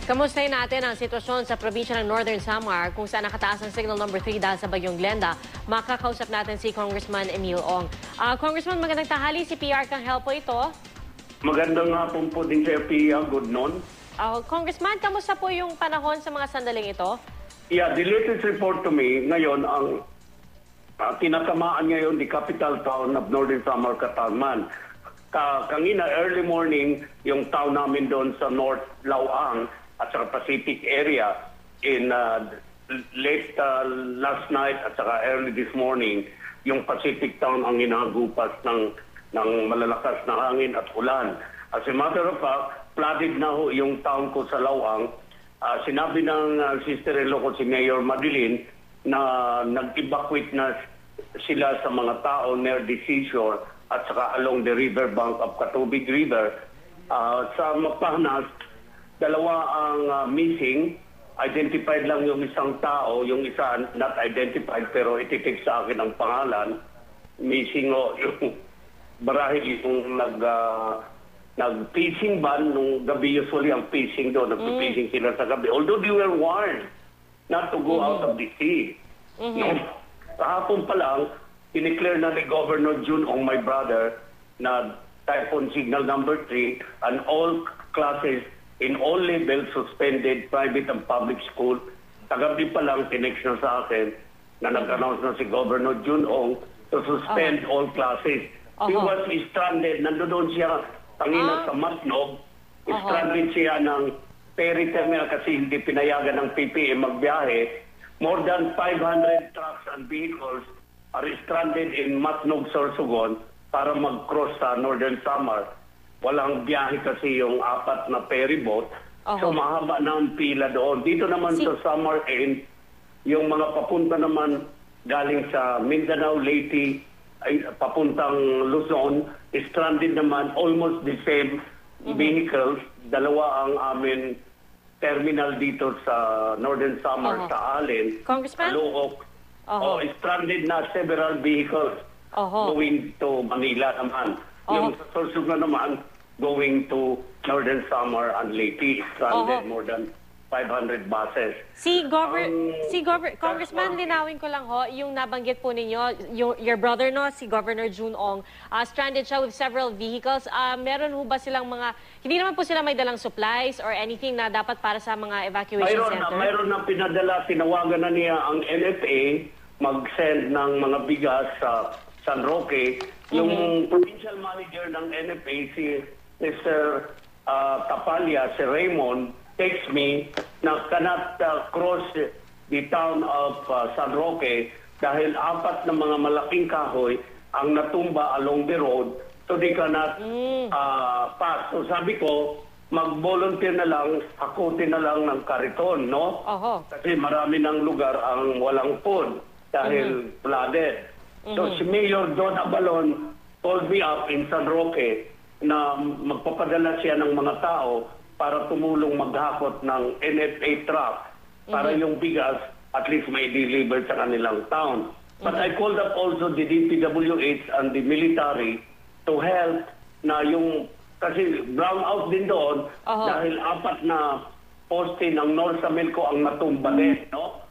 Kamustahin natin ang sitwasyon sa probinsya ng Northern Samar kung saan nakataas ang signal number 3 dahil sa bagyong Glenda. Makakausap natin si Congressman Emil Ong. Congressman, magandang tanghali. Si PR Kang Helpo ito. Magandang hapon po din sa PR. Good noon. Congressman, kamusta po yung panahon sa mga sandaling ito? Yeah, the latest report to me, ngayon, ang tinatamaan ngayon the capital town of Northern Samar, Katarman. Kanina, early morning, yung town namin doon sa North Lauang at sa Pacific area in late last night at saka early this morning, yung Pacific town ang inagupas ng malalakas na hangin at ulan. As a matter of fact, flooded na ho yung town ko sa Lauang. Sinabi ng sister-in-law ko si Mayor Madeline na nag-evacuate na sila sa mga tao near the seashore at saka along the river bank of Katubig River. Sa Mapanas, dalawa ang missing. Identified lang yung isang tao, yung isa not identified pero ititik sa akin ang pangalan. Missing yung barahil yung nag-fishing ban nung gabi, usually ang fishing doon, nag-fishing sila sa gabi. Although they were warned not to go out of the sea. No? Kahapon pa lang, in-declare na ni Governor June Ong, my brother, na typhoon signal number 3 and all classes in all levels suspended, private and public school. Kagabi pa lang, tinext na sa akin na nag-announce na si Governor June Ong to suspend all classes. He was stranded, nandoon siya kanina sa Matnog, stranded siya ng ferry terminal kasi hindi pinayagan ng PPA magbiyahe. More than 500 trucks and vehicles are stranded in Matnog, Sorsogon para mag-cross sa Northern Samar. Walang biyahe kasi yung 4 na ferry boat. So mahaba na ang pila doon. Dito naman sa Samar End, yung mga papunta naman galing sa Mindanao, Leyte, ay papuntang Luzon, stranded naman almost the same vehicles. Dalawa ang amin terminal dito sa Northern Samar, sa Allen, sa Luok. Stranded na several vehicles going to Manila naman. Yung sa Sorsogon naman, going to Northern Samar and Leyte, stranded more than 500 buses. Congressman, linawin ko lang ho, yung nabanggit po ninyo, your brother, no, si Governor June Ong, stranded siya with several vehicles. Meron ho ba silang mga, hindi naman po sila may dalang supplies or anything na dapat para sa mga evacuation center? Mayroon na pinadala, tinawagan na niya ang NFA, mag-send ng mga bigas sa San Roque. Yung provincial manager ng NFA, si Mr. Tapalya, si Raymond, text me na cannot cross the town of San Roque dahil 4 na mga malaking kahoy ang natumba along the road, so they cannot pass. So sabi ko, mag-volunteer na lang, hakutin na lang ng kariton, no? Kasi marami ng lugar ang walang food dahil flooded. So si Mayor Don Abalon called me up in San Roque na magpapadala siya ng mga tao para tumulong maghakot ng NFA truck para yung bigas at least may deliver sa kanilang town. But I called up also the DPWH and the military to help na yung, kasi brownout din doon dahil 4 na poste ng Norsamelco ang natumba din, no?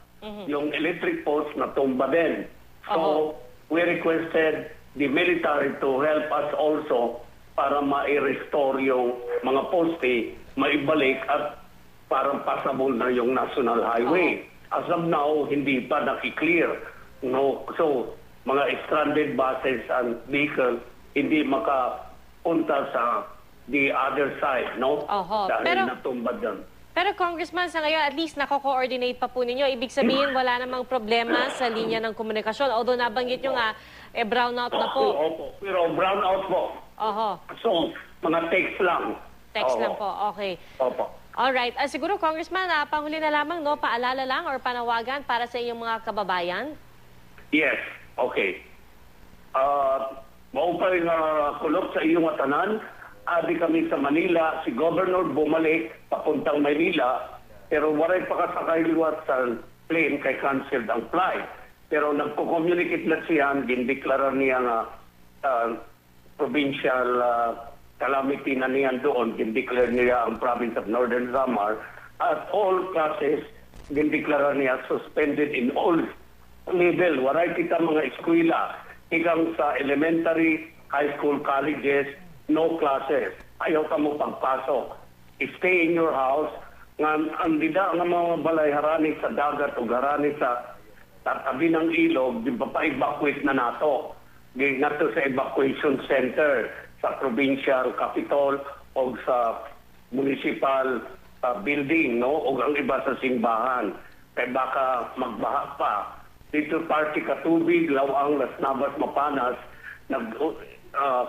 Yung electric post natumba din. So we requested the military to help us also para ma-restore yung mga poste, maibalik at parang passable na yung National Highway. As of now, hindi pa nakiklear. No? So, mga stranded buses and vehicles hindi makapunta sa the other side, no? Dahil natumbad doon. Pero Congressman, sa ngayon, at least nako-coordinate pa po ninyo. Ibig sabihin, wala namang problema sa linya ng komunikasyon. Although nabanggit nyo nga, brownout na po. Opo, pero brownout po. So, mga text lang. Text lang po, okay. Opo. Alright. Siguro, Congressman, panghuli na lamang, no? Paalala lang or panawagan para sa inyong mga kababayan? Yes, okay. Maupay nga kulot sa iyong atanan. Adi kami sa Manila, si Governor bumalik papuntang Manila, pero waray pakasakay liwat sa plane kay canceled ang flight. Pero nagko-communicate na siya, gindeklara niya nga provincial calamity na niyan doon, gindeclare niya ang province of Northern Samar at all classes dindeklara niya suspended in all level. Waray kita mga eskwela, ikang sa elementary, high school, colleges, no classes. Ayaw ka mo pagpasok. Stay in your house. Andida nga mga balay harani sa dagat o harani sa tabi ng ilog, di ba pa-evacuate na nato. Di nato sa evacuation center sa provincial capital o sa municipal building, no? O ang iba sa simbahan. Kaya baka magbaha pa. Dito party katubig, lawang Las Navas, Mapanas,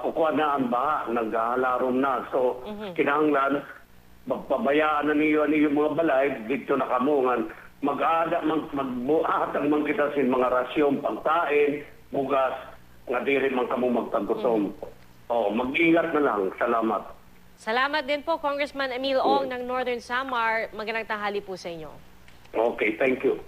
kukuha na ang baha, naghahalarom na. So, kinahanglan, magpabayaan na niyo mga balay, dito na kamungan, magbuhatang man kita sin mga rasyon, pagkain, bugas, nga diri man kamo magtagutom. Mag-ingat na lang. Salamat. Salamat din po, Congressman Emil Ong ng Northern Samar. Magandang tanghali po sa inyo. Okay, thank you.